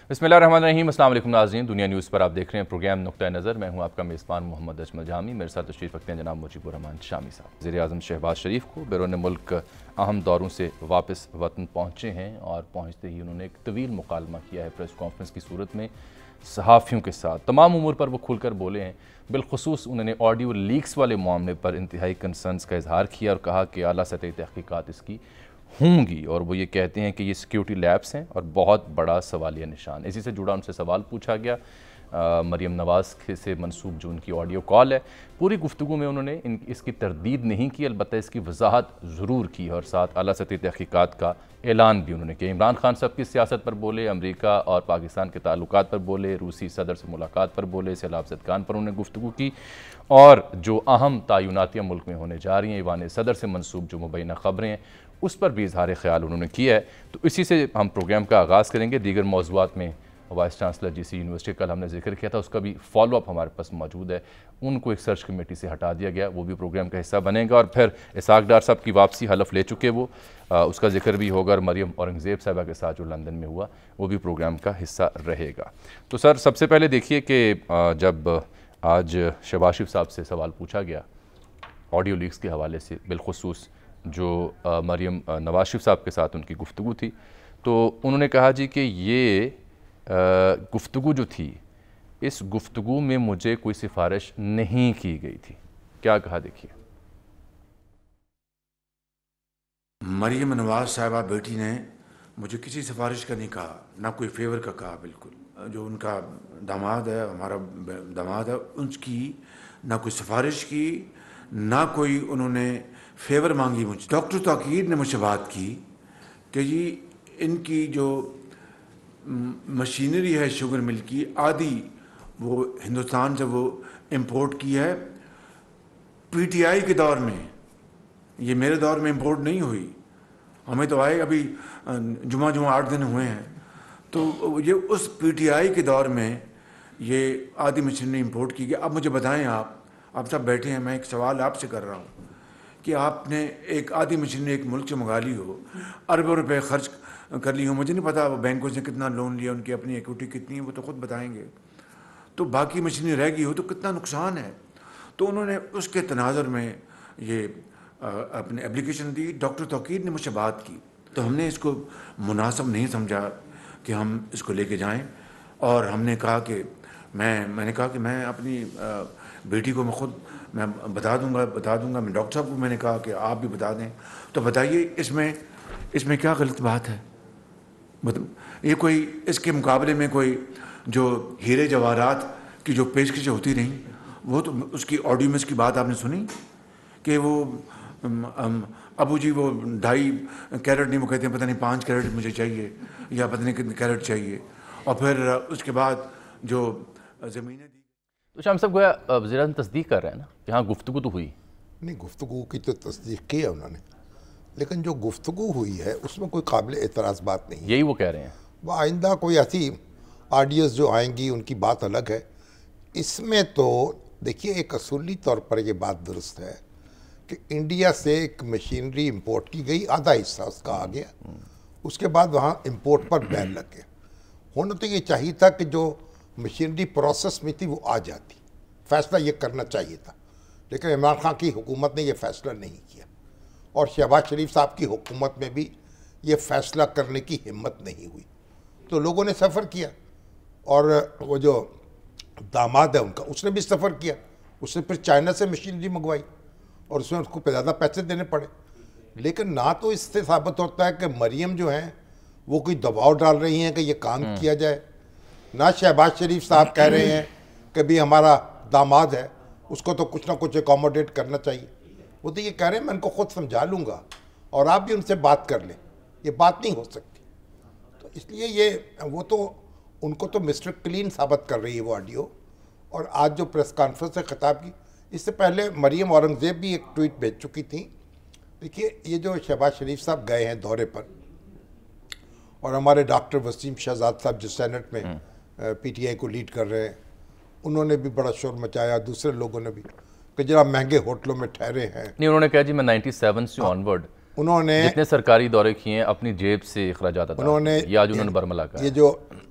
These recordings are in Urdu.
بسم اللہ الرحمن الرحیم۔ السلام علیکم ناظرین، دنیا نیوز پر آپ دیکھ رہے ہیں پروگرام نقطہ نظر۔ میں ہوں آپ کا میزبان محمد اجمل جامی۔ میرے ساتھ تشریف رکھتے ہیں جناب مجیب الرحمان شامی صاحب۔ وزیر اعظم شہباز شریف کو بیرون ملک اہم دوروں سے واپس وطن پہنچے ہیں اور پہنچتے ہی انہوں نے ایک طویل مکالمہ کیا ہے پریس کانفرنس کی صورت میں صحافیوں کے ساتھ۔ تمام امور پر وہ کھل کر بولے ہیں۔ بالخصوص انہوں نے آڈیو لیکس والے معاملے پر انتہائی کنسرنز کا اظہار کیا اور کہا کہ اعلیٰ سطحی تحقیقات اس کی ہوں گی، اور وہ یہ کہتے ہیں کہ یہ سیکیورٹی لیبس ہیں اور بہت بڑا سوالیہ نشان۔ اسی سے جڑا ان سے سوال پوچھا گیا مریم نواز سے منسوب جو ان کی آڈیو کال ہے۔ پوری گفتگو میں انہوں نے اس کی تردید نہیں کی، البتہ اس کی وضاحت ضرور کی اور ساتھ اعلیٰ سطحی تحقیقات کا اعلان بھی انہوں نے کیا۔ عمران خان صاحب کی سیاست پر بولے، امریکہ اور پاکستان کے تعلقات پر بولے، روسی صدر سے ملاقات پر بولے، سیلاب زدگان پر انہوں نے گفتگو کی، اور جو اہم تعیناتیاں ملک میں ہونے جا رہی ہیں، ایوان صدر سے منسوب جو مبینہ خبریں ہیں، اس پر بھی اظہار خیال انہوں نے کیا ہے۔ تو اسی سے ہم پروگرام کا آغاز کریں گے۔ دیگر موضوعات میں وائس چانسلر جی سی یونیورسٹی کل ہم نے ذکر کیا تھا، اس کا بھی فالو اپ ہمارے پاس موجود ہے۔ ان کو ایک سرچ کمیٹی سے ہٹا دیا گیا، وہ بھی پروگرام کا حصہ بنے گا۔ اور پھر اسحاق ڈار صاحب کی واپسی، حلف لے چکے وہ، اس کا ذکر بھی ہوگا، اور مریم اورنگزیب صاحبہ کے ساتھ جو لندن میں ہوا وہ بھی پروگرام کا حصہ رہے گا۔ تو سر، سب سے پہلے دیکھیے کہ جب آج شہباز شریف صاحب سے سوال پوچھا گیا آڈیو لیکس کے حوالے سے، بالخصوص جو مریم نواز شریف صاحب کے ساتھ ان کی گفتگو تھی، تو انہوں نے کہا جی کہ یہ گفتگو جو تھی، اس گفتگو میں مجھے کوئی سفارش نہیں کی گئی تھی۔ کیا کہا دیکھیے۔ مریم نواز صاحبہ بیٹی نے مجھے کسی سفارش کا نہیں کہا، نہ کوئی فیور کا کہا۔ بالکل جو ان کا داماد ہے، ہمارا داماد ہے، ان کی نہ کوئی سفارش کی، نہ کوئی انہوں نے فیور مانگی مجھ۔ ڈاکٹر توقیر نے مجھ سے بات کی کہ جی ان کی جو مشینری ہے شوگر مل کی، آدھی وہ ہندوستان سے وہ امپورٹ کی ہے پی ٹی آئی کے دور میں، یہ میرے دور میں امپورٹ نہیں ہوئی، ہمیں تو آئے ابھی جمعہ 8 دن ہوئے ہیں۔ تو یہ اس پی ٹی آئی کے دور میں یہ آدھی مشینری امپورٹ کی گئی۔ اب مجھے بتائیں، آپ سب بیٹھے ہیں، میں ایک سوال آپ سے کر رہا ہوں کہ آپ نے ایک آدھی مشینری ایک ملک سے منگا لی ہو، اربوں روپے خرچ کر لی ہو، مجھے نہیں پتا وہ بینکوں سے کتنا لون لیا، ان کی اپنی ایکوٹی کتنی ہے، وہ تو خود بتائیں گے، تو باقی مشینری رہ گئی ہو تو کتنا نقصان ہے۔ تو انہوں نے اس کے تناظر میں یہ اپنے اپلیکیشن دی۔ ڈاکٹر توقیر نے مجھ سے بات کی، تو ہم نے اس کو مناسب نہیں سمجھا کہ ہم اس کو لے کے جائیں، اور ہم نے کہا کہ میں نے کہا کہ میں اپنی بیٹی کو میں خود میں بتا دوں گا، میں ڈاکٹر صاحب کو میں نے کہا کہ آپ بھی بتا دیں۔ تو بتائیے اس میں کیا غلط بات ہے؟ یہ کوئی اس کے مقابلے میں کوئی جو ہیرے جواہرات کی جو پیشکشیں ہوتی رہیں، وہ تو اس کی آڈیو میں اس کی بات آپ نے سنی کہ وہ ابو جی وہ 2.5 کیرٹ نہیں، وہ کہتے ہیں پتہ نہیں 5 کیرٹ مجھے چاہیے، یا پتہ نہیں کتنے کیرٹ چاہیے، اور پھر اس کے بعد جو زمینیں دی۔ تو شام صاحب گویا وزیر اعظم تصدیق کر رہے ہیں نا کہ ہاں گفتگو تو ہوئی؟ نہیں، گفتگو کی تو تصدیق کی ہے انہوں نے، لیکن جو گفتگو ہوئی ہے اس میں کوئی قابل اعتراض بات نہیں ہے۔ یہی وہ کہہ رہے ہیں۔ وہ آئندہ کوئی ایسی آڈیوز جو آئیں گی ان کی بات الگ ہے۔ اس میں تو دیکھیے ایک اصولی طور پر یہ بات درست ہے کہ انڈیا سے ایک مشینری امپورٹ کی گئی، آدھا حصہ اس کا آ گیا، اس کے بعد وہاں امپورٹ پر بین لگ گیا۔ ہونا تو یہ چاہیے تھا کہ جو مشینری پروسیس میں تھی وہ آ جاتی، فیصلہ یہ کرنا چاہیے تھا، لیکن عمران خان کی حکومت نے یہ فیصلہ نہیں کیا، اور شہباز شریف صاحب کی حکومت میں بھی یہ فیصلہ کرنے کی ہمت نہیں ہوئی۔ تو لوگوں نے سفر کیا، اور وہ جو داماد ہے ان کا، اس نے بھی سفر کیا، اس نے پھر چائنا سے مشینری منگوائی، اور اس میں اس کو زیادہ پیسے دینے پڑے۔ لیکن نہ تو اس سے ثابت ہوتا ہے کہ مریم جو ہیں وہ کوئی دباؤ ڈال رہی ہیں کہ یہ کام کیا جائے، نہ شہباز شریف صاحب کہہ رہے ہیں کہ بھی ہمارا داماد ہے اس کو تو کچھ نہ کچھ اکوموڈیٹ کرنا چاہیے۔ وہ تو یہ کہہ رہے ہیں میں ان کو خود سمجھا لوں گا اور آپ بھی ان سے بات کر لیں، یہ بات نہیں ہو سکتی۔ تو اس لیے وہ تو ان کو تو مسٹر کلین ثابت کر رہی ہے وہ آڈیو۔ اور آج جو پریس کانفرنس سے خطاب کی، اس سے پہلے مریم اورنگزیب بھی ایک ٹویٹ بھیج چکی تھیں۔ دیکھیے یہ جو شہباز شریف صاحب گئے ہیں دورے پر، اور ہمارے ڈاکٹر وسیم شہزاد صاحب جو سینٹ میں پی ٹی آئی کو لیڈ کر رہے ہیں، انہوں نے بھی بڑا شور مچایا، دوسرے لوگوں نے بھی، کہ جناب مہنگے ہوٹلوں میں ٹھہرے ہیں۔ نہیں، انہوں نے کہا جی میں 97 سے آنورڈ انہوں نے جتنے سرکاری دورے کیے ہیں اپنی جیب سے اخراجات ادا، انہوں نے یہ آج انہوں نے برملا کہا۔ یہ جو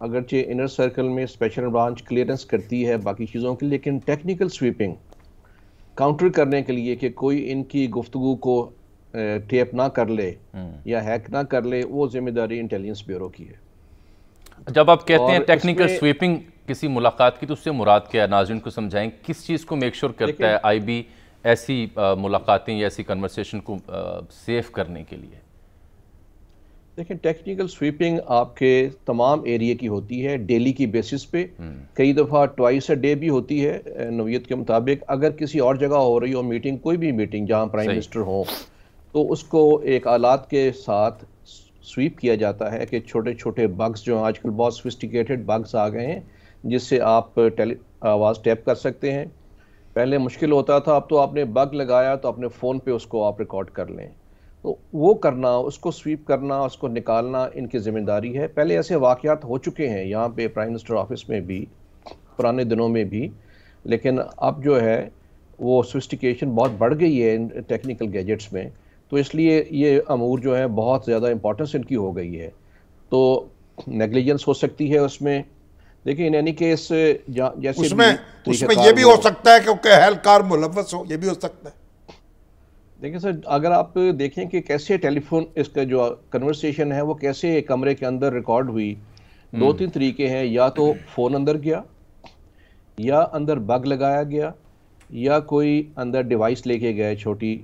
اگرچہ انر سرکل میں اسپیشل برانچ کلیئرنس کرتی ہے باقی چیزوں کی، لیکن ٹیکنیکل سویپنگ کاؤنٹر کرنے کے لیے کہ کوئی ان کی گفتگو کو ٹیپ نہ کر لے یا ہیک نہ کر لے، وہ ذمہ داری انٹیلیجنس بیورو کی ہے۔ جب آپ کہتے ہیں ٹیکنیکل سویپنگ کسی ملاقات کی، تو اس سے مراد کیا ہے؟ ناظرین کو سمجھائیں کس چیز کو میک شور کرتا ہے آئی بی ایسی ملاقاتیں یا ایسی کنورسیشن کو سیف کرنے کے لیے؟ دیکھیں، ٹیکنیکل سویپنگ آپ کے تمام ایریے کی ہوتی ہے ڈیلی کی بیسس پہ، کئی دفعہ ٹوائس اے ڈے بھی ہوتی ہے نوعیت کے مطابق۔ اگر کسی اور جگہ ہو رہی ہو میٹنگ، کوئی بھی میٹنگ جہاں پرائم منسٹر ہو، تو اس کو ایک آلات کے ساتھ سویپ کیا جاتا ہے کہ چھوٹے چھوٹے بگز جو آج کل بہت سوفسٹیکیٹڈ بگز آ گئے ہیں جس سے آپ آواز ٹیپ کر سکتے ہیں۔ پہلے مشکل ہوتا تھا، اب تو آپ نے بگ لگایا تو اپنے فون پہ اس کو آپ ریکارڈ کر لیں۔ تو وہ کرنا، اس کو سویپ کرنا، اس کو نکالنا ان کی ذمہ داری ہے۔ پہلے ایسے واقعات ہو چکے ہیں یہاں پہ پرائم منسٹر آفس میں بھی، پرانے دنوں میں بھی، لیکن اب جو ہے وہ سوفسٹیکیشن بہت بڑھ گئی ہے ان ٹیکنیکل گیجٹس میں، تو اس لیے یہ امور جو ہے بہت زیادہ امپورٹنس ان کی ہو گئی ہے۔ تو نیگلیجنس ہو سکتی ہے اس میں، دیکھیں ان اینی کیس جیسے اس میں یہ بھی ہو سکتا ہے کہ اہلکار ملوث ہو، یہ بھی ہو سکتا ہے۔ دیکھیں سر، اگر آپ دیکھیں کہ کیسے ٹیلی فون اس کا جو کنورسیشن ہے وہ کیسے کمرے کے اندر ریکارڈ ہوئی، دو تین طریقے ہیں، یا تو فون اندر گیا، یا اندر بگ لگایا گیا، یا کوئی اندر ڈیوائس لے کے گئے، چھوٹی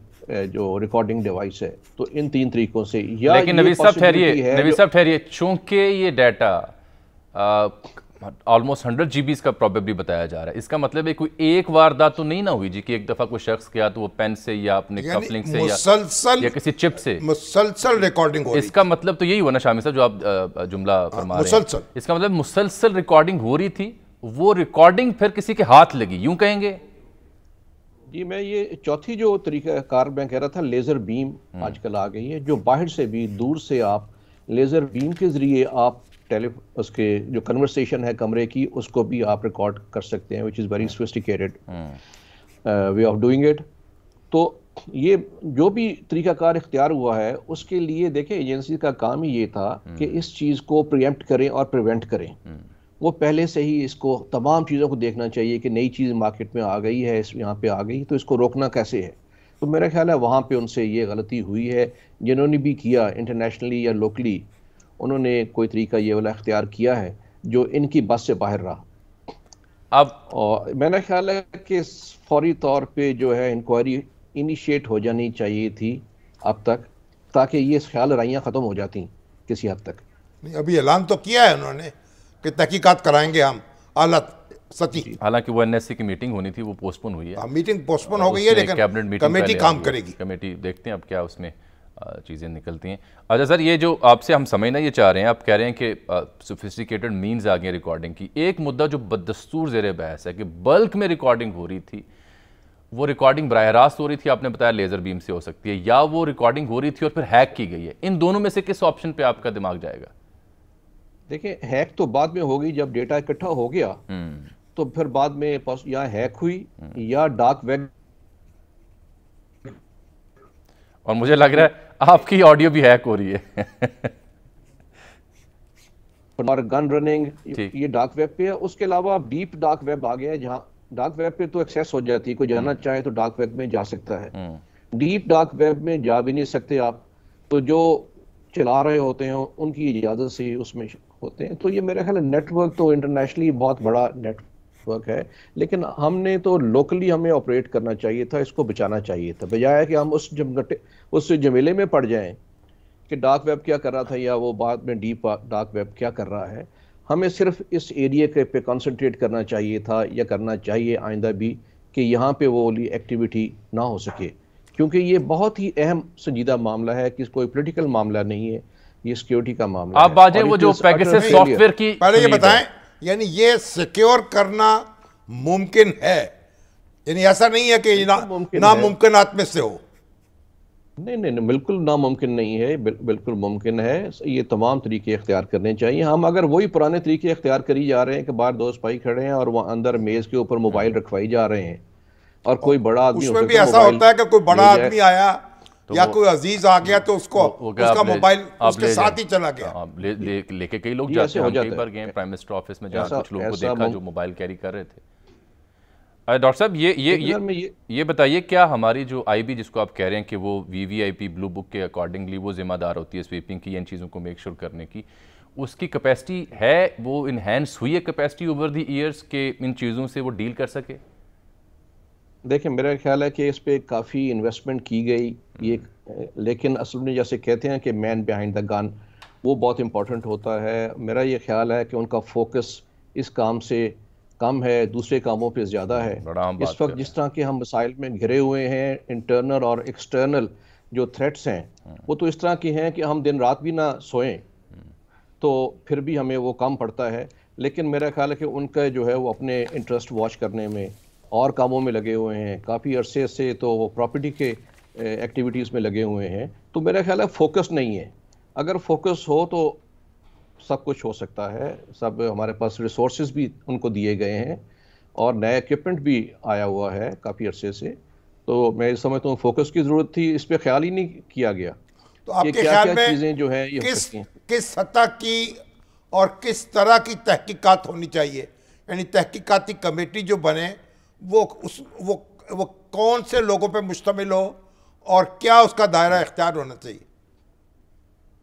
جو ریکارڈنگ ڈیوائس ہے۔ تو ان تین طریقوں سے یا لیکن نوید صاحب ٹھہریے، چونکہ یہ ڈیٹا آلموسٹ 100 جی بیز کا پروبیبلی بتایا جا رہا ہے، اس کا مطلب ہے کوئی ایک واردات تو نہیں نہ ہوئی جی کہ ایک دفعہ کوئی شخص کیا تو وہ پین سے یا اپنے کفلنگ سے یا کسی چپ سے مسلسل ریکارڈنگ ہو رہی؟ اس کا مطلب تو یہی ہوا نا شامی صاحب جو آپ جملہ فرما رہے ہیں، اس کا مطلب مسلسل ریکارڈنگ ہو رہی تھی، وہ ریکارڈنگ پھر کسی کے ہاتھ لگی، یوں کہیں گے؟ جی، میں یہ چوتھی جو طریقہ کار میں کہہ رہا تھا، لیزر بیم آج کل آ گئی ہے، جو باہر سے بھی دور سے آپ لیزر بیم کے ذریعے آپ اس کے جو کنورسیشن ہے کمرے کی، اس کو بھی آپ ریکارڈ کر سکتے ہیں، which is very sophisticated way of doing it۔ تو یہ جو بھی طریقہ کار اختیار ہوا ہے اس کے لیے دیکھیں ایجنسی کا کام ہی یہ تھا کہ اس چیز کو پریمپٹ کریں اور پریونٹ کریں۔ وہ پہلے سے ہی اس کو تمام چیزوں کو دیکھنا چاہیے کہ نئی چیز مارکیٹ میں آ گئی ہے، یہاں پہ آ گئی، تو اس کو روکنا کیسے ہے۔ تو میرا خیال ہے وہاں پہ ان سے یہ غلطی ہوئی ہے، جنہوں نے بھی کیا انٹرنیشنلی یا لوکلی، انہوں نے کوئی طریقہ یہ والا اختیار کیا ہے جو ان کی بس سے باہر رہا۔ اب اور میرا خیال ہے کہ فوری طور پہ جو ہے انکوائری انیشیٹ ہو جانی چاہیے تھی اب تک، تاکہ یہ خیال رائیاں ختم ہو جاتی کسی حد تک۔ ابھی اعلان تو کیا ہے انہوں نے کہ تحقیقات کرائیں گے ہم اعلیٰ سطحی، حالانکہ وہ NSC کی میٹنگ ہونی تھی، وہ پوسٹ پون ہوئی ہے، میٹنگ پوسٹ پون ہو گئی ہے، لیکن کمیٹی کام کرے گی، کمیٹی دیکھتے ہیں اب کیا اس میں چیزیں نکلتی ہیں۔ اچھا سر، یہ جو آپ سے ہم سمجھنا یہ چاہ رہے ہیں، آپ کہہ رہے ہیں کہ سوفسٹیکیٹڈ مینز آ گئے ریکارڈنگ کی، ایک مدعا جو بدستور زیر بحث ہے کہ بلک میں ریکارڈنگ ہو رہی تھی، وہ ریکارڈنگ براہ راست ہو رہی تھی، آپ نے بتایا لیزر بیم سے ہو سکتی ہے، یا وہ ریکارڈنگ ہو رہی تھی اور پھر ہیک کی گئی ہے، ان دونوں میں سے کس آپشن پہ آپ کا دماغ جائے گا؟ دیکھیں، ہیک تو بعد میں ہوگی، جب ڈیٹا اکٹھا ہو گیا تو پھر بعد میں یا ہیک ہوئی یا ڈارک ویب، اور مجھے لگ رہا ہے آپ کی آڈیو بھی ہیک ہو رہی ہے اور گن رننگ یہ ڈارک ویب پہ ہے۔ اس کے علاوہ ڈیپ ڈارک ویب آ گیا ہے، جہاں ڈارک ویب پہ تو ایکسیس ہو جاتی ہے، کوئی جانا چاہے تو ڈارک ویب میں جا سکتا ہے، ڈیپ ڈارک ویب میں جا بھی نہیں سکتے آپ، تو جو چلا رہے ہوتے ہیں ان کی اجازت سے اس میں ہوتے ہیں۔ تو یہ میرا خیال ہے نیٹ ورک تو انٹرنیشنلی بہت بڑا نیٹ ورک ہے، لیکن ہم نے تو لوکلی ہمیں آپریٹ کرنا چاہیے تھا، اس کو بچانا چاہیے تھا، بجائے کہ ہم اس جمیلے میں پڑ جائیں کہ ڈارک ویب کیا کر رہا تھا یا وہ بعد میں ڈیپ ڈارک ویب کیا کر رہا ہے۔ ہمیں صرف اس ایریا کے پہ کنسنٹریٹ کرنا چاہیے تھا، یا کرنا چاہیے آئندہ بھی، کہ یہاں پہ وہ والی ایکٹیویٹی نہ ہو سکے، کیونکہ یہ بہت ہی اہم سنجیدہ معاملہ ہے، کہ کوئی پولیٹیکل معاملہ نہیں ہے، یہ سیکیورٹی کا معاملہ ہے۔ آپ باجے وہ جو پیگاسس سافٹ ویئر کی پہلے یہ بتائیں، یعنی یہ سیکیور کرنا ممکن ہے، یعنی ایسا نہیں ہے کہ ناممکنات میں سے ہو؟ نہیں، بالکل ناممکن نہیں ہے، بالکل ممکن ہے، یہ تمام طریقے اختیار کرنے چاہیے۔ ہم اگر وہی پرانے طریقے اختیار کری جا رہے ہیں کہ باہر دو سپاہی کھڑے ہیں اور وہ اندر میز کے اوپر موبائل رکھوائی جا رہے ہیں، اور کوئی بڑا آدمی اس میں بھی ایسا ہوتا ہے کہ کوئی بڑا آدمی آیا یا کوئی عزیز آ گیا تو اس کو اس کا موبائل اس کے ساتھ ہی چلا گیا. لے کے کئی لوگ جاتے ہیں, ہم کئی بار گئے پرائم منسٹر آفس میں جہاں کچھ لوگوں کو دیکھا جو موبائل کیری کر رہے تھے. ڈاکٹر صاحب یہ بتائیے, کیا ہماری جو آئی بی جس کو آپ کہہ رہے ہیں کہ وہ وی وی آئی پی بلو بک کے اکارڈنگلی وہ ذمہ دار ہوتی ہے سویپنگ کی, ان چیزوں کو میک شور کرنے کی, اس کی کیپیسٹی ہے, وہ انہینس ہوئی ہے کیپیسٹی اوور دی ایئرس کہ ان چیزوں سے وہ ڈیل کر سکے؟ دیکھیں میرا خیال ہے کہ اس پہ کافی انویسٹمنٹ کی گئی, لیکن اصل میں جیسے کہتے ہیں کہ مین بیہائنڈ دا گن وہ بہت امپورٹنٹ ہوتا ہے. میرا یہ خیال ہے کہ ان کا فوکس اس کام سے کم ہے, دوسرے کاموں پہ زیادہ ہے. اس وقت جس طرح کے ہم مسائل میں گھرے ہوئے ہیں, انٹرنل اور ایکسٹرنل جو تھریٹس ہیں وہ تو اس طرح کی ہیں کہ ہم دن رات بھی نہ سوئیں تو پھر بھی ہمیں وہ کم پڑتا ہے. لیکن میرا خیال ہے کہ ان کا جو ہے وہ اپنے انٹرسٹ واچ کرنے میں اور کاموں میں لگے ہوئے ہیں, کافی عرصے سے تو وہ پراپرٹی کے ایکٹیویٹیز میں لگے ہوئے ہیں. تو میرا خیال ہے فوکس نہیں ہے. اگر فوکس ہو تو سب کچھ ہو سکتا ہے. سب ہمارے پاس ریسورسز بھی ان کو دیے گئے ہیں اور نیا ایکوپمنٹ بھی آیا ہوا ہے کافی عرصے سے. تو میں سمجھتا ہوں فوکس کی ضرورت تھی, اس پہ خیال ہی نہیں کیا گیا. تو آپ کے خیال میں چیزیں جو ہیں یہ کس سطح کی اور کس طرح کی تحقیقات ہونی چاہیے؟ یعنی تحقیقاتی کمیٹی جو بنے وہ کون سے لوگوں پہ مشتمل ہو اور کیا اس کا دائرہ اختیار ہونا چاہیے؟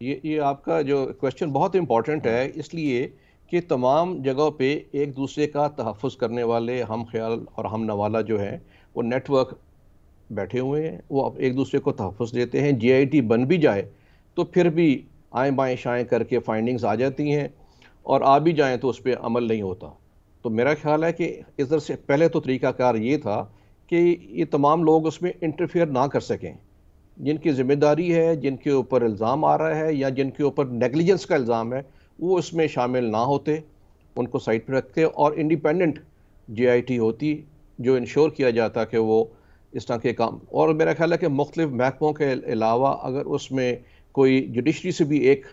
یہ آپ کا جو کویسچن بہت امپورٹنٹ ہے, اس لیے کہ تمام جگہوں پہ ایک دوسرے کا تحفظ کرنے والے ہم خیال اور ہم نوالا جو ہیں وہ نیٹ ورک بیٹھے ہوئے ہیں, وہ ایک دوسرے کو تحفظ دیتے ہیں. جی آئی ٹی بن بھی جائے تو پھر بھی آئیں بائیں شائیں کر کے فائنڈنگز آ جاتی ہیں, اور آ بھی جائیں تو اس پہ عمل نہیں ہوتا. تو میرا خیال ہے کہ ادھر سے پہلے تو طریقہ کار یہ تھا کہ یہ تمام لوگ اس میں انٹرفیئر نہ کر سکیں. جن کی ذمہ داری ہے, جن کے اوپر الزام آ رہا ہے یا جن کے اوپر نیگلیجنس کا الزام ہے, وہ اس میں شامل نہ ہوتے, ان کو سائٹ پہ رکھتے اور انڈیپینڈنٹ جی آئی ٹی ہوتی جو انشور کیا جاتا کہ وہ اس طرح کے کام. اور میرا خیال ہے کہ مختلف محکموں کے علاوہ اگر اس میں کوئی جوڈیشری سے بھی ایک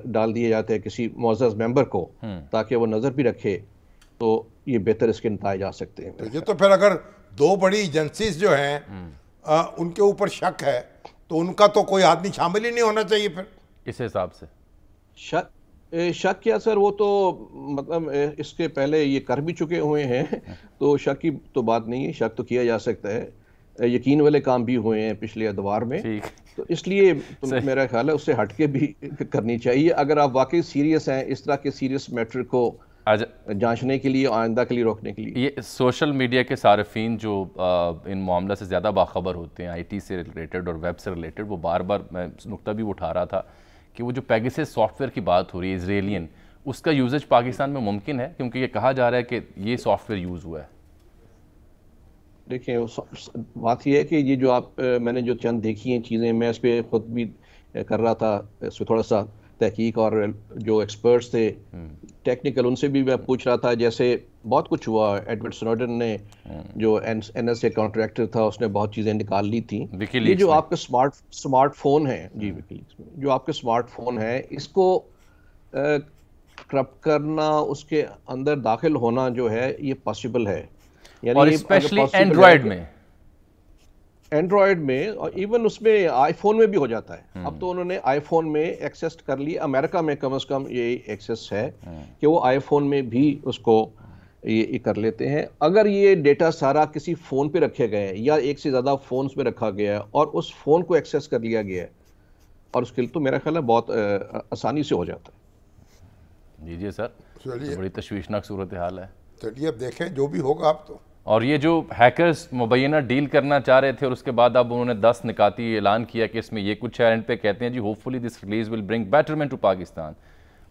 ڈال دیے جاتے ہیں کسی معزز ممبر کو تاکہ وہ نظر بھی رکھے, تو یہ بہتر اس کے نتائج آ سکتے ہیں. یہ تو پھر اگر دو بڑی ایجنسیز جو ہیں ان کے اوپر شک ہے تو ان کا تو کوئی آدمی شامل ہی نہیں ہونا چاہیے پھر اس حساب سے. شک کیا سر, وہ تو مطلب اس کے پہلے یہ کر بھی چکے ہوئے ہیں, تو شک کی تو بات نہیں ہے. شک تو کیا جا سکتا ہے, یقین والے کام بھی ہوئے ہیں پچھلے ادوار میں, تو اس لیے میرا خیال ہے اس سے ہٹ کے بھی کرنی چاہیے. اگر آپ واقعی سیریس ہیں اس طرح کے سیریس میٹر کو جانچنے کے لیے, آئندہ کے لیے روکنے کے لیے. یہ سوشل میڈیا کے صارفین جو ان معاملہ سے زیادہ باخبر ہوتے ہیں, آئی ٹی سے ریلیٹڈ اور ویب سے ریلیٹڈ, وہ بار بار میں نقطہ بھی اٹھا رہا تھا کہ وہ جو پیگاسس سافٹ ویئر کی بات ہو رہی ہے اسرائیلین, اس کا یوزج پاکستان میں ممکن ہے؟ کیونکہ یہ کہا جا رہا ہے کہ یہ سافٹ ویئر یوز ہوا ہے. دیکھیں بات یہ ہے کہ یہ جو آپ میں نے جو چند دیکھی ہیں چیزیں, میں اس پہ خود بھی کر رہا تھا اس پہ تھوڑا سا تحقیق, اور جو ایکسپرٹس تھے ٹیکنیکل ان سے بھی میں پوچھ رہا تھا. جیسے بہت کچھ ہوا, ایڈورڈ سنوڈن نے جو این ایس اے کانٹریکٹر تھا اس نے بہت چیزیں نکال لی تھیں. یہ جو آپ کا اسمارٹ فون ہے, جی ویکیلیکس میں جو آپ کے اسمارٹ فون ہے, اس کو کرپٹ کرنا, اس کے اندر داخل ہونا جو ہے یہ پاسبل ہے. اور اسپیشلی اینڈرائڈ میں اور ایون اس میں آئی فون میں بھی ہو جاتا ہے. اب تو انہوں نے آئی فون میں ایکسیس کر لی, امریکہ میں کم از کم یہ ایکسیس ہے کہ وہ آئی فون میں بھی اس کو یہ کر لیتے ہیں. اگر یہ ڈیٹا سارا کسی فون پہ رکھے گئے یا ایک سے زیادہ فونز میں رکھا گیا ہے اور اس فون کو ایکسیس کر لیا گیا ہے, اور اس کے لیے تو میرا خیال ہے بہت آسانی سے ہو جاتا ہے. جی سر, بڑی تشویشناک صورتحال ہے. چلیے اب دیکھیں جو بھی ہوگا. آپ تو اور یہ جو ہیکرز مبینہ ڈیل کرنا چاہ رہے تھے اور اس کے بعد اب انہوں نے 10 نکاتی اعلان کیا کہ اس میں یہ کچھ ہے, اینڈ پہ کہتے ہیں جی hopefully this release will bring betterment to Pakistan.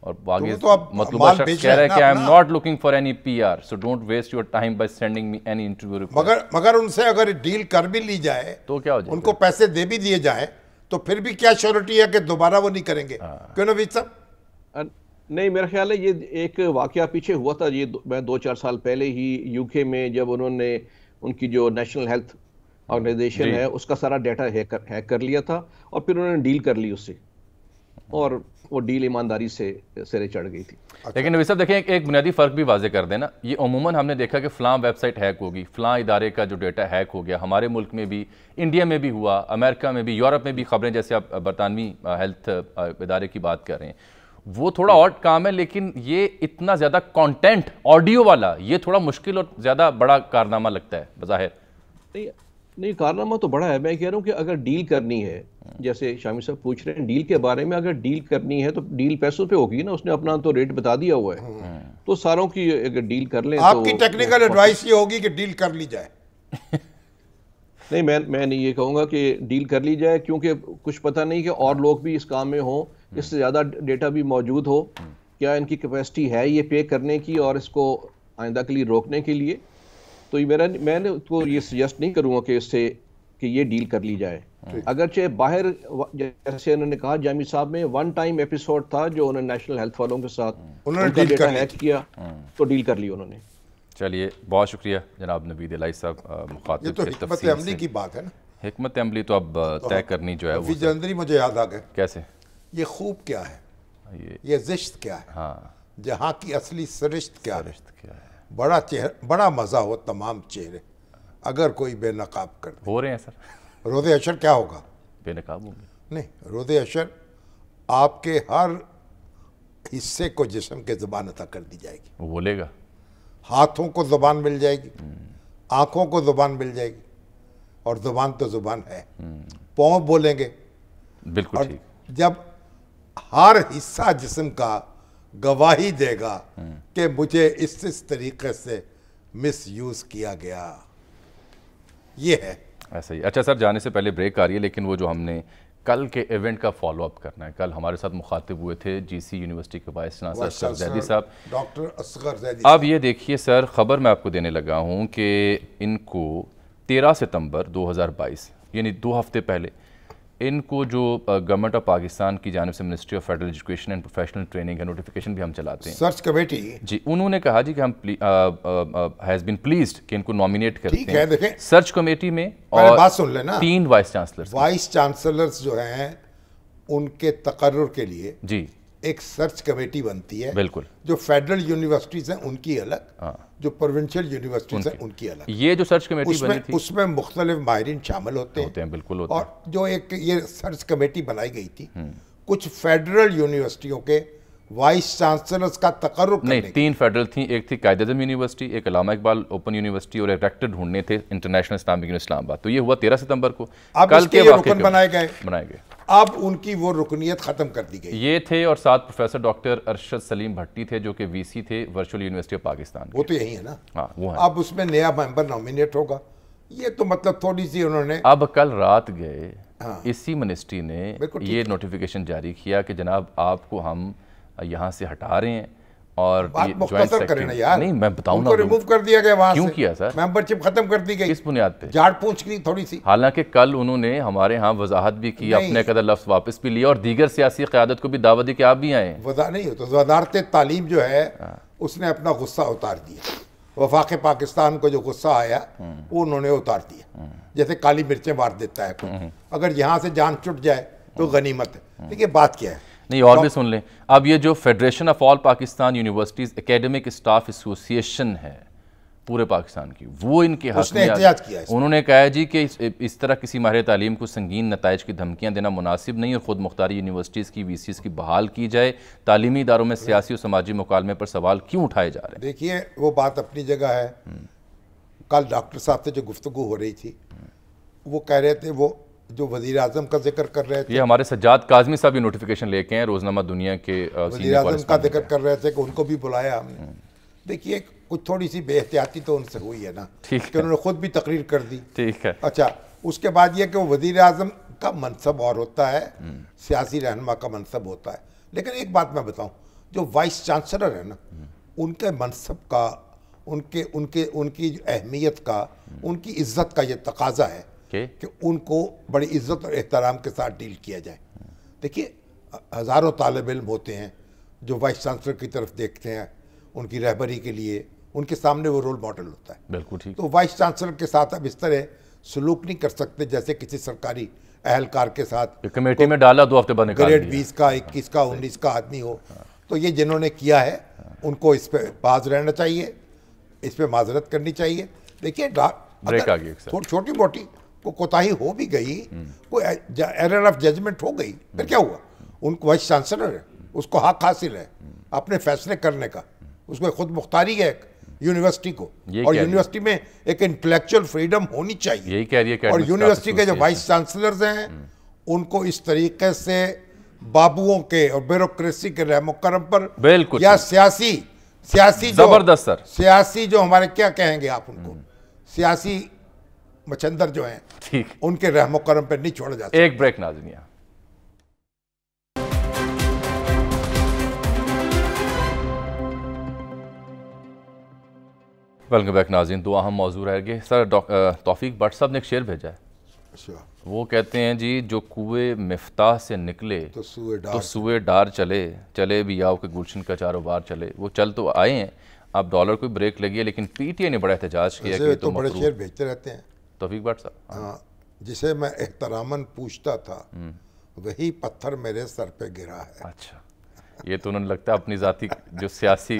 اور مطلوبہ شخص کہہ رہا ہے کہ I am not looking for any P R, so don't waste your time by sending me any interview request. مگر ان سے اگر ڈیل کر بھی لی جائے تو کیا ہو جائے, ان کو پیسے دے بھی دیے جائیں تو پھر بھی کیا شیورٹی ہے کہ دوبارہ وہ نہیں کریں گے؟ کیوں نوید صاحب؟ نہیں, میرا خیال ہے یہ ایک واقعہ پیچھے ہوا تھا, یہ میں 2-4 سال پہلے ہی یو کے میں, جب انہوں نے ان کی جو نیشنل ہیلتھ آرگنائزیشن ہے اس کا سارا ڈیٹا ہیک کر لیا تھا اور پھر انہوں نے ڈیل کر لی اس سے. اور وہ ڈیل ایمانداری سے سرے چڑھ گئی تھی. لیکن نبی صاحب دیکھیں ایک بنیادی فرق بھی واضح کر دینا, یہ عموماً ہم نے دیکھا کہ فلاں ویب سائٹ ہیک ہوگی, فلاں ادارے کا جو ڈیٹا ہیک ہو گیا, ہمارے ملک میں بھی, انڈیا میں بھی ہوا, امریکہ میں بھی, یورپ میں بھی خبریں, جیسے آپ برطانوی ہیلتھ ادارے کی بات کر رہے ہیں, وہ تھوڑا اور کام ہے. لیکن یہ اتنا زیادہ کانٹینٹ آڈیو والا, یہ تھوڑا مشکل اور زیادہ بڑا کارنامہ لگتا ہے بظاہر. نہیں, کارنامہ تو بڑا ہے. میں کہہ رہا ہوں کہ اگر ڈیل کرنی ہے, جیسے شامی صاحب پوچھ رہے ہیں ڈیل کے بارے میں, اگر ڈیل کرنی ہے تو ڈیل پیسوں پہ ہوگی نا, اس نے اپنا تو ریٹ بتا دیا ہوا ہے, تو ساروں کی اگر ڈیل کر لیں. آپ کی ٹیکنیکل ایڈوائس یہ ہوگی کہ ڈیل کر لی جائے. نہیں, میں نہیں یہ کہوں گا کہ ڈیل کر لی جائے, کیونکہ کچھ پتہ نہیں کہ اور لوگ بھی اس کام میں ہوں, اس سے زیادہ ڈیٹا بھی موجود ہو, کیا ان کی کیپیسٹی ہے یہ پے کرنے کی اور اس کو آئندہ کے لیے روکنے کے لیے. تو میں نے تو یہ سجیسٹ نہیں کروں گا کہ اس سے کہ یہ ڈیل کر لی جائے. اگرچہ باہر جیسے انہوں نے کہا جامی صاحب میں ون ٹائم ایپیسوڈ تھا جو انہوں نے نیشنل ہیلتھ والوں کے ساتھ ان کا ڈیٹا ہیک کیا, تو ڈیل کر لی انہوں نے. چلیے بہت شکریہ جناب نوید الہی صاحب, مخاطب یہ تو حکمت عملی کی بات ہے نا. حکمت عملی تو اب طے کرنی جو ہے وہ جلندری مجھے یاد آ گیا. کیسے یہ خوب کیا ہے, یہ زشت کیا ہے, ہاں جہاں کی اصلی سرشت کیا ہے. کیا ہے, بڑا مزہ ہو تمام چہرے اگر کوئی بے نقاب کر دے. ہو رہے ہیں سر, روضے اشر کیا ہوگا؟ بے نقاب ہوں گے. نہیں, روضے اشر آپ کے ہر حصے کو جسم کے زبان عطا کر دی جائے گی. وہ بولے گا, ہاتھوں کو زبان مل جائے گی, آنکھوں کو زبان مل جائے گی, اور زبان تو زبان ہے, پاؤں بولیں گے. بالکل ٹھیک. جب ہر حصہ جسم کا گواہی دے گا کہ مجھے اس طریقے سے مس یوز کیا گیا, یہ ہے ایسا ہی. اچھا سر, جانے سے پہلے بریک آ رہی ہے, لیکن وہ جو ہم نے کل کے ایونٹ کا فالو اپ کرنا ہے. کل ہمارے ساتھ مخاطب ہوئے تھے جی سی یونیورسٹی کے وائس چانسلر اصغر زیدی صاحب, ڈاکٹر اصغر زیدی. اب یہ دیکھیے سر, خبر میں آپ کو دینے لگا ہوں کہ ان کو 13 ستمبر 2022 یعنی 2 ہفتے پہلے ان کو جو گورنمنٹ آف پاکستان کی جانب سے ministry of federal education and professional training کا نوٹیفیکیشن بھی ہم چلاتے ہیں, سرچ کمیٹی, جی, انہوں نے کہا جی کہ ہم ہیز بین پلیزڈ کہ ان کو نامینیٹ کرتے ٹھیک ہے. دیکھیں سرچ کمیٹی میں, اور اور بات سن لینا, 3 وائس چانسلرز. وائس چانسلرز جو ہیں ان کے تقرر کے لیے جی ایک سرچ کمیٹی بنتی ہے. بالکل. جو فیڈرل یونیورسٹیز ہیں ان کی الگ, جو پروونشل یونیورسٹیز ہیں ان کی الگ. یہ جو سرچ کمیٹی بنی تھی اس میں مختلف ماہرین شامل ہوتے ہیں. بالکل ہوتے اور جو ایک یہ سرچ کمیٹی بنائی گئی تھی, کچھ فیڈرل یونیورسٹیوں کے وائس چانسلرز کا تقرر کرنے نہیں, 3 فیڈرل تھیں, ایک تھی قائد اعظم یونیورسٹی, ایک علامہ اقبال اوپن یونیورسٹی, اور ایک ریکٹر ڈھونڈنے تھے انٹرنیشنل اسلامک یونیورسٹی اسلام آباد. تو یہ ہوا 13 ستمبر کو. کل کے رکن بنائے گئے, اب ان کی وہ رکنیت ختم کر دی گئی. یہ تھے, اور ساتھ پروفیسر ڈاکٹر ارشد سلیم بھٹی تھے جو کہ وی سی تھے ورچوئل یونیورسٹی آف پاکستان. وہ تو یہی ہے نا. ہاں وہ ہیں. اب اس میں نیا ممبر نامینیٹ ہوگا. یہ تو مطلب تھوڑی سی انہوں نے, اب کل رات گئے اسی منسٹری نے یہ نوٹیفیکیشن جاری کیا کہ جناب آپ کو ہم یہاں سے ہٹا رہے ہیں, اور بات مختصر کریں نا یار. نہیں میں بتاؤں نا, ریموو کر دیا گیا وہاں سے. کیوں کیا سر؟ ممبرشپ ختم کر دی گئی. کس بنیاد پہ؟ جھاڑ پونچھ کی تھوڑی سی. حالانکہ کل انہوں نے ہمارے ہاں وضاحت بھی کی, اپنے قدر لفظ واپس بھی لیا, اور دیگر سیاسی قیادت کو بھی دعوت دی کہ آپ بھی آئیں. نہیں ہوتا, وزارت تعلیم جو ہے اس نے اپنا غصہ اتار دیا. وفاق پاکستان کو جو غصہ آیا وہ انہوں نے اتار دیا, جیسے کالی مرچیں مار دیتا ہے کوئی. اگر یہاں سے جان چھٹ جائے تو غنیمت ہے. دیکھیے بات کیا ہے. نہیں, اور بھی سن لیں. اب یہ جو federation of all Pakistan universities academic staff association ہے پورے پاکستان کی, وہ ان کے حق میں انہوں نے کہا جی کہ اس طرح کسی ماہر تعلیم کو سنگین نتائج کی دھمکیاں دینا مناسب نہیں, اور خود مختاری یونیورسٹیز کی وی سیز کی بحال کی جائے. تعلیمی اداروں میں سیاسی اور سماجی مکالمے پر سوال کیوں اٹھائے جا رہے ہیں؟ دیکھیے وہ بات اپنی جگہ ہے. کل ڈاکٹر صاحب سے جو گفتگو ہو رہی تھی, وہ کہہ رہے تھے, وہ جو وزیر اعظم کا ذکر کر رہے تھے, یہ ہمارے سجاد کاظمی صاحب یہ نوٹیفیکیشن لے کے ہیں, روزنامہ دنیا کے وزیر اعظم کا ذکر کر رہے تھے کہ ان کو بھی بلایا ہم نے. دیکھیے کچھ تھوڑی سی بے احتیاطی تو ان سے ہوئی ہے نا, کہ انہوں نے خود بھی تقریر کر دی. ٹھیک ہے. اچھا, اس کے بعد یہ کہ وہ وزیر اعظم کا منصب اور ہوتا ہے, سیاسی رہنما کا منصب ہوتا ہے. لیکن ایک بات میں بتاؤں, جو وائس چانسلر ہے نا, ان کے منصب کا, ان کی اہمیت کا, ان کی عزت کا یہ تقاضا ہے کہ ان کو بڑی عزت اور احترام کے ساتھ ڈیل کیا جائے. دیکھیے ہزاروں طالب علم ہوتے ہیں جو وائس چانسلر کی طرف دیکھتے ہیں, ان کی رہبری کے لیے ان کے سامنے وہ رول ماڈل ہوتا ہے. بالکل ٹھیک. تو وائس چانسلر کے ساتھ اب اس طرح سلوک نہیں کر سکتے جیسے کسی سرکاری اہلکار کے ساتھ کمیٹی میں ڈالا 2 ہفتے بعد نکال گریڈ 20 کا 21 کا 19 کا آدمی ہو. تو یہ جنہوں نے کیا ہے ان کو اس پہ باز رہنا چاہیے, اس پہ معذرت کرنی چاہیے. دیکھیے چھوٹی موٹی کوتاہی ہو بھی گئی, کوئی ایرر آف ججمنٹ ہو گئی, پھر کیا ہوا؟ ان کو وائس چانسلر ہے, اس کو حق حاصل ہے اپنے فیصلے کرنے کا, اس کو خود مختاری ہے یونیورسٹی کو, اور یونیورسٹی میں ایک انٹلیکچوئل فریڈم ہونی چاہیے. اور یونیورسٹی کے جو وائس چانسلرز ہیں ان کو اس طریقے سے بابوؤں کے اور بیوروکریسی کے رحم و کرم پر یا سیاسی زبردست سر, سیاسی جو ہمارے کیا کہیں گے آپ ان کو, سیاسی مچندر جو ہیں ان کے رحم و کرم پر نہیں چھوڑا جاتا. ایک بریک ناظرین. ویلکم بیک ناظرین. دو اہم موضوع رہ گئے سر. توفیق بٹ صاحب نے ایک شعر بھیجا ہے, وہ کہتے ہیں جی جو کوئے مفتاح سے نکلے تو سوئے ڈار چلے بھی آؤ کہ گلشن کا چاروں بار چلے. وہ چل تو آئے ہیں, اب ڈالر کو بریک لگی ہے, لیکن پی ٹی آئی نے بڑا احتجاج کیا کہ تو بڑے شعر بھیجتے رہتے ہیں توفیق بٹ صاحب. ہاں, جسے میں احتراماً پوچھتا تھا وہی پتھر میرے سر پہ گرا ہے. اچھا, یہ تو انہوں نے لگتا ہے اپنی ذاتی جو سیاسی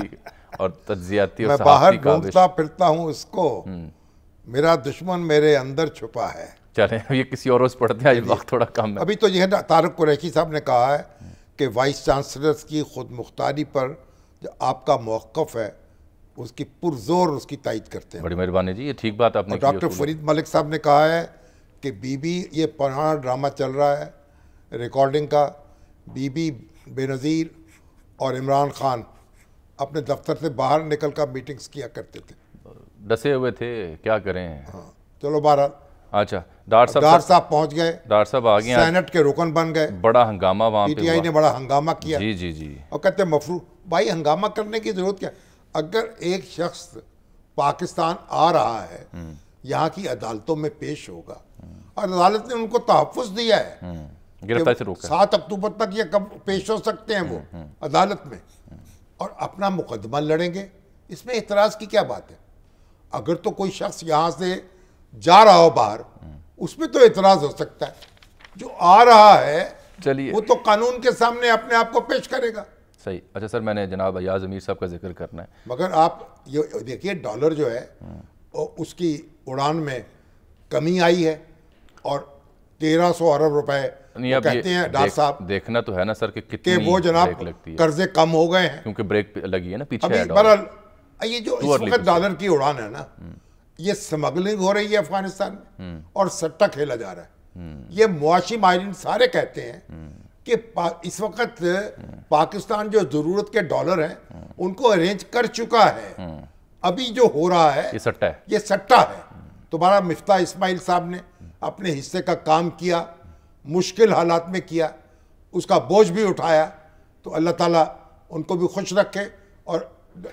اور تجزیاتی اور میں باہر ڈھونڈتا پھرتا ہوں اس کو, میرا دشمن میرے اندر چھپا ہے. چلیں یہ کسی اور روز پڑھتے ہیں, وقت تھوڑا کم ہے. ابھی تو یہ طارق قریشی صاحب نے کہا ہے کہ وائس چانسلرز کی خود مختاری پر جو آپ کا موقف ہے اس کی پرزور اس کی تائید کرتے ہیں. بڑی مہربانی جی, یہ ٹھیک بات آپ نے. ڈاکٹر فرید ملک صاحب نے کہا ہے کہ بی بی, یہ پرانا ڈرامہ چل رہا ہے ریکارڈنگ کا, بی بی بے نظیر اور عمران خان اپنے دفتر سے باہر نکل کر میٹنگز کیا کرتے تھے, ڈسے ہوئے تھے, کیا کریں. ہاں چلو بہرحال. اچھا, ڈاکٹر صاحب پہنچ گئے, ڈاکٹر صاحب آ گئے, سینٹ کے رکن بن گئے, بڑا ہنگامہ وہاں پہ پی ٹی آئی نے بڑا ہنگامہ کیا. جی جی جی. اور کہتے ہیں مفروض بھائی ہنگامہ کرنے کی ضرورت کیا؟ اگر ایک شخص پاکستان آ رہا ہے, یہاں کی عدالتوں میں پیش ہوگا, اور عدالت نے ان کو تحفظ دیا ہے, گرفتاری سے روکا, 7 اکتوبر تک یہ کب پیش ہو سکتے ہیں وہ عدالت میں, اور اپنا مقدمہ لڑیں گے. اس میں اعتراض کی کیا بات ہے؟ اگر تو کوئی شخص یہاں سے جا رہا ہو باہر, اس میں تو اعتراض ہو سکتا ہے. جو آ رہا ہے چلیے وہ تو قانون کے سامنے اپنے آپ کو پیش کرے گا. صحیح. اچھا سر, میں نے جناب ایاز امیر صاحب کا ذکر کرنا ہے. مگر آپ یہ دیکھیے ڈالر جو ہے اس کی اڑان میں کمی آئی ہے, اور 1300 ارب روپے کہتے ہیں ڈاکٹر صاحب. دیکھنا تو ہے نا سر کہ کتنی وہ جناب قرضے کم ہو گئے ہیں, کیونکہ بریک لگی ہے نا پیچھے. بہرحال یہ جو اس وقت ڈالر کی اڑان ہے نا, یہ سمگلنگ ہو رہی ہے افغانستان میں, اور سٹہ کھیلا جا رہا ہے. یہ معاشی ماہرین سارے کہتے ہیں کہ اس وقت پاکستان جو ضرورت کے ڈالر ہیں ان کو ارینج کر چکا ہے, ابھی جو ہو رہا ہے یہ سٹہ ہے, یہ سٹہ ہے. تو بارہ مفتاح اسماعیل صاحب نے اپنے حصے کا کام کیا, مشکل حالات میں کیا, اس کا بوجھ بھی اٹھایا, تو اللہ تعالیٰ ان کو بھی خوش رکھے. اور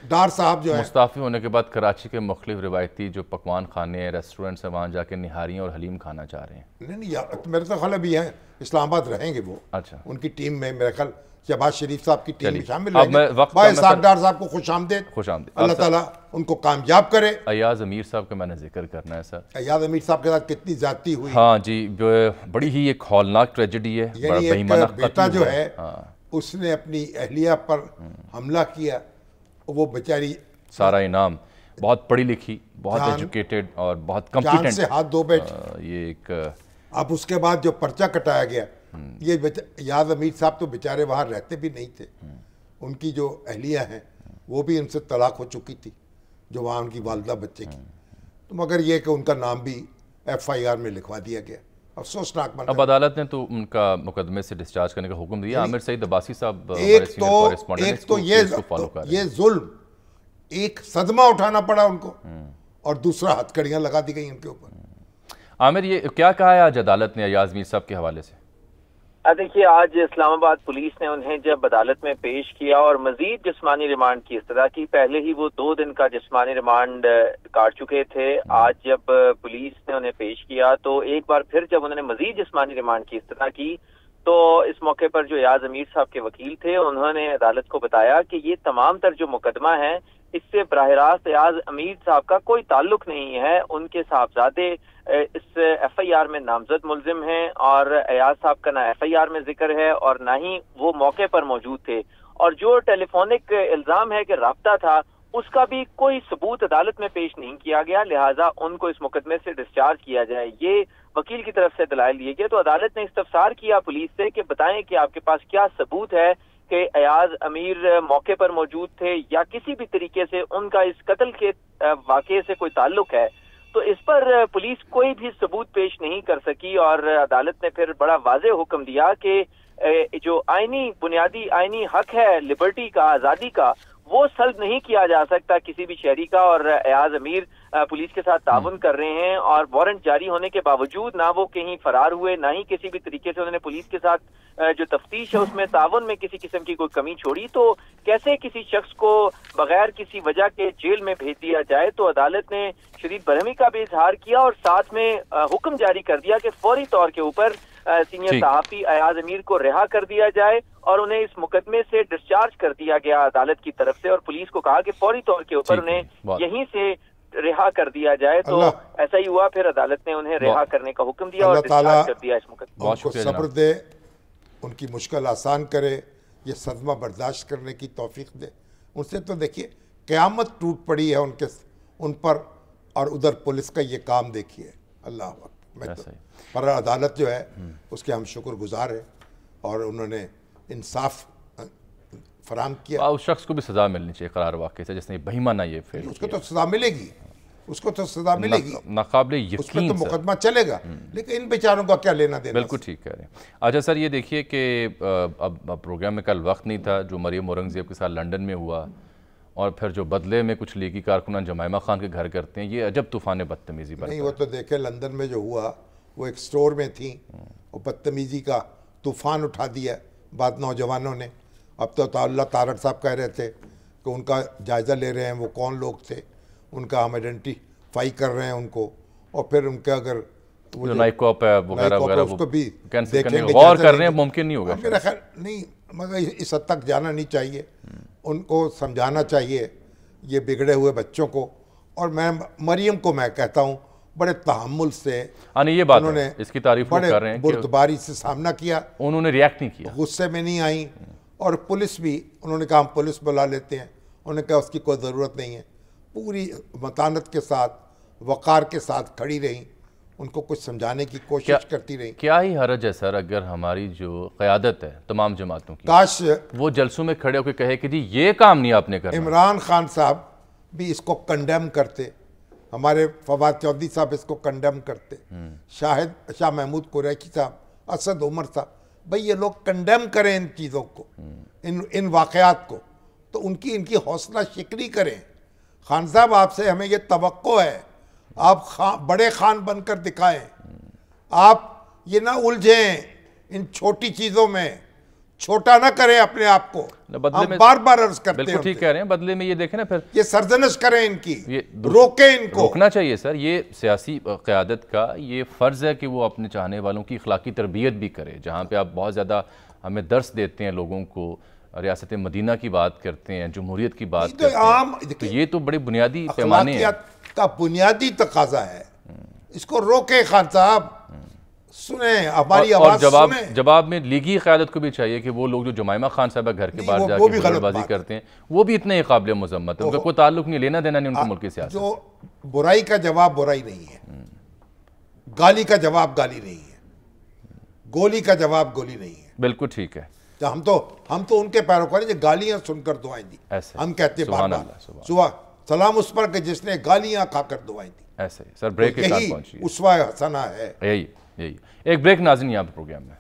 ڈار صاحب جو ہے مستعفی ہونے کے بعد کراچی کے مختلف روایتی جو پکوان کھانے ہیں, ریسٹورنٹس ہیں, وہاں جا کے نہاریاں اور حلیم کھانا چاہ رہے ہیں. نہیں, میرے تو خیال ابھی ہیں اسلام آباد رہیں گے وہ. اچھا, ان کی ٹیم میں میرے خیال شہباز شریف صاحب کی ٹیم میں شامل رہیں گے. بھائی اسحاق ڈار صاحب کو خوش آمدید, اللہ تعالیٰ ان کو کامیاب کرے. ایاز امیر صاحب کا میں نے ذکر کرنا ہے سر. ایاز امیر صاحب کے ساتھ کتنی زیادتی ہوئی. ہاں جی, جو بڑی ہی ایک ہولناک ٹریجڈی ہے. یعنی ایک بیٹا جو ہے اس نے اپنی اہلیہ پر حملہ کیا, وہ بیچاری سارا انعام, بہت پڑھی لکھی, بہت ایجوکیٹڈ اور بہت کمپیٹنٹ, جان سے ہاتھ دھو بیٹھی. یہ ایک اب اس کے بعد جو پرچہ کٹایا گیا, یہ ایاز امیر صاحب تو بیچارے وہاں رہتے بھی نہیں تھے, ان کی جو اہلیہ ہیں وہ بھی ان سے طلاق ہو چکی تھی, جو وہاں ان کی والدہ بچے کی. تو مگر یہ کہ ان کا نام بھی FIR میں لکھوا دیا گیا, افسوسناک بنا. اب عدالت نے تو ان کا مقدمے سے ڈسچارج کرنے کا حکم دیا. عامر سعید عباسی صاحب ایک تو یہ ظلم, ایک صدمہ اٹھانا پڑا ان کو, اور دوسرا ہتھکڑیاں لگا دی گئی ان کے اوپر. عامر, یہ کیا کہا ہے آج عدالت نے ایاز امیر صاحب کے حوالے سے؟ دیکھیے, آج اسلام آباد پولیس نے انہیں جب عدالت میں پیش کیا اور مزید جسمانی ریمانڈ کی استدعا کی, پہلے ہی وہ 2 دن کا جسمانی ریمانڈ کاٹ چکے تھے. آج جب پولیس نے انہیں پیش کیا تو ایک بار پھر جب انہوں نے مزید جسمانی ریمانڈ کی استدعا کی, تو اس موقع پر جو ایاز امیر صاحب کے وکیل تھے انہوں نے عدالت کو بتایا کہ یہ تمام تر جو مقدمہ ہے اس سے براہ راست ایاز امیر صاحب کا کوئی تعلق نہیں ہے. ان کے صاحبزادے اس ایف آئی آر میں نامزد ملزم ہیں اور ایاز صاحب کا نہ ایف آئی آر میں ذکر ہے اور نہ ہی وہ موقع پر موجود تھے. اور جو ٹیلی فونک الزام ہے کہ رابطہ تھا اس کا بھی کوئی ثبوت عدالت میں پیش نہیں کیا گیا, لہٰذا ان کو اس مقدمے سے ڈسچارج کیا جائے. یہ وکیل کی طرف سے دلائل دیے گئے تو عدالت نے استفسار کیا پولیس سے کہ بتائیں کہ آپ کے پاس کیا ثبوت ہے کہ ایاز امیر موقع پر موجود تھے یا کسی بھی طریقے سے ان کا اس قتل کے واقعے سے کوئی تعلق ہے. تو اس پر پولیس کوئی بھی ثبوت پیش نہیں کر سکی اور عدالت نے پھر بڑا واضح حکم دیا کہ جو آئینی بنیادی آئینی حق ہے لبرٹی کا, آزادی کا, وہ سلب نہیں کیا جا سکتا کسی بھی شہری کا. اور ایاز امیر پولیس کے ساتھ تعاون کر رہے ہیں اور وارنٹ جاری ہونے کے باوجود نہ وہ کہیں فرار ہوئے نہ ہی کسی بھی طریقے سے انہوں نے پولیس کے ساتھ جو تفتیش ہے اس میں تعاون میں کسی قسم کی کوئی کمی چھوڑی. تو کیسے کسی شخص کو بغیر کسی وجہ کے جیل میں بھیج دیا جائے؟ تو عدالت نے شدید برہمی کا بھی اظہار کیا اور ساتھ میں حکم جاری کر دیا کہ فوری طور کے اوپر سینئر صحافی ایاز امیر کو رہا کر دیا جائے اور انہیں اس مقدمے سے ڈسچارج کر دیا گیا عدالت کی طرف سے. اور پولیس کو کہا کہ فوری طور کے اوپر انہیں یہیں سے رہا کر دیا جائے. تو ایسا ہی ہوا, پھر عدالت نے انہیں رہا کرنے کا حکم دیا اور ڈسچارج کر دیا اس مقدمے. ان کو صبر دے, ان کی مشکل آسان کرے, یہ صدمہ برداشت کرنے کی توفیق دے. ان سے تو دیکھیے قیامت ٹوٹ پڑی ہے ان پر, اور ادھر پولیس کا یہ کام دیکھیے. اللہ اکبر. پر عدالت جو ہے اس کے ہم شکر گزار ہیں اور انہوں نے انصاف فراہم کیا. اس شخص کو بھی سزا ملنی چاہیے قرار واقعے سے جس نے بہیمانہ یہ فعل کیا. اس کو تو سزا ملے گی, اس کو تو سزا ملے گی, ناقابل یقین, اس پہ تو مقدمہ چلے گا. لیکن ان بیچاروں کا کیا لینا دینا. بالکل ٹھیک کہہ رہے ہیں. اچھا سر, یہ دیکھیے کہ اب پروگرام میں کل وقت نہیں تھا, جو مریم اورنگزیب کے ساتھ لنڈن میں ہوا اور پھر جو بدلے میں کچھ لیگی کارکنان جمائمہ خان کے گھر کرتے ہیں, یہ عجب طوفان بدتمیزی پر. نہیں, وہ تو دیکھیں لندن میں جو ہوا وہ ایک سٹور میں تھیں, وہ بدتمیزی کا طوفان اٹھا دیا بعد نوجوانوں نے. اب تو اللہ تارڑ صاحب کہہ رہے تھے کہ ان کا جائزہ لے رہے ہیں وہ کون لوگ تھے, ان کا ہم آئیڈینٹیفائی کر رہے ہیں ان کو, اور پھر ان کا اگر نائک کوپ ہے وغیرہ وغیرہ اس کو بھی غور کر رہے ہیں, ممکن نہیں ہوگا میرا خیال نہیں, مگر اس حد تک جانا نہیں چاہیے. ان کو سمجھانا چاہیے یہ بگڑے ہوئے بچوں کو. اور میں مریم کو میں کہتا ہوں بڑے تحمل سے یہ بات انہوں نے اس کی تعریف کر رہے ہیں, بردباری سے سامنا کیا, انہوں نے ریاکٹ نہیں کیا, غصے میں نہیں آئیں. اور پولیس بھی, انہوں نے کہا ہم پولیس بلا لیتے ہیں, انہوں نے کہا اس کی کوئی ضرورت نہیں ہے. پوری متانت کے ساتھ وقار کے ساتھ کھڑی رہیں, ان کو کچھ سمجھانے کی کوشش کرتی رہیں. کیا ہی حرج ہے سر اگر ہماری جو قیادت ہے تمام جماعتوں کی, کاش وہ جلسوں میں کھڑے ہو کے کہے کہ جی یہ کام نہیں آپ نے کرنا. عمران خان صاحب بھی اس کو کنڈیم کرتے, ہمارے فواد چودھری صاحب اس کو کنڈیم کرتے, شاہ محمود قریشی صاحب, اسد عمر صاحب, بھئی یہ لوگ کنڈیم کریں ان چیزوں کو, ان واقعات کو, تو ان کی حوصلہ شکنی کریں. خان صاحب آپ سے ہمیں یہ توقع ہے, آپ بڑے خان بن کر دکھائیں, آپ یہ نہ الجھیں ان چھوٹی چیزوں میں, چھوٹا نہ کریں اپنے آپ کو. ہم بار بار عرض کرتے ہیں, بالکل ٹھیک کہہ رہے ہیں, بدلے میں یہ دیکھیں نا پھر یہ سرزنش کریں ان کی, روکیں ان کو. روکنا چاہیے سر, یہ سیاسی قیادت کا یہ فرض ہے کہ وہ اپنے چاہنے والوں کی اخلاقی تربیت بھی کرے. جہاں پہ آپ بہت زیادہ ہمیں درس دیتے ہیں لوگوں کو, ریاست مدینہ کی بات کرتے ہیں, جمہوریت کی بات کرتے ہیں, تو یہ تو بڑے بنیادی پیمانے ہیں. اخلاقیات کا بنیادی تقاضا ہے, اس کو روکیں خان صاحب, سنیں ہماری آواز سنیں. جواب میں لیگی قیادت کو بھی چاہیے کہ وہ لوگ جو جمائمہ خان صاحبہ گھر کے باہر جا کے غلط بازی کرتے ہیں, وہ بھی اتنے قابل مذمت ہے, ان کا کوئی تعلق نہیں, لینا دینا نہیں ان کو ملک کی سیاست. جو برائی کا جواب برائی نہیں ہے, گالی کا جواب گالی نہیں ہے, گولی کا جواب گولی نہیں ہے. بالکل ٹھیک ہے. ہم تو ان کے پیروکار ہیں جو گالیاں سن کر دعائیں دی, ہم کہتے ہیں بار بار صبح سلام اس پر کہ جس نے گالیاں کھا کر دعائیں دی. ایسے سر بریک کے ساتھ پہنچیے, اسوہ حسنہ ہے. یہی ایک بریک ناظرین یہاں پر پروگرام میں.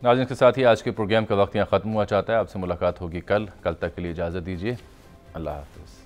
ناظرین کے ساتھ ہی آج کے پروگرام کا وقت یہاں ختم ہوا چاہتا ہے. آپ سے ملاقات ہوگی کل تک کے لیے اجازت دیجیے. اللہ حافظ.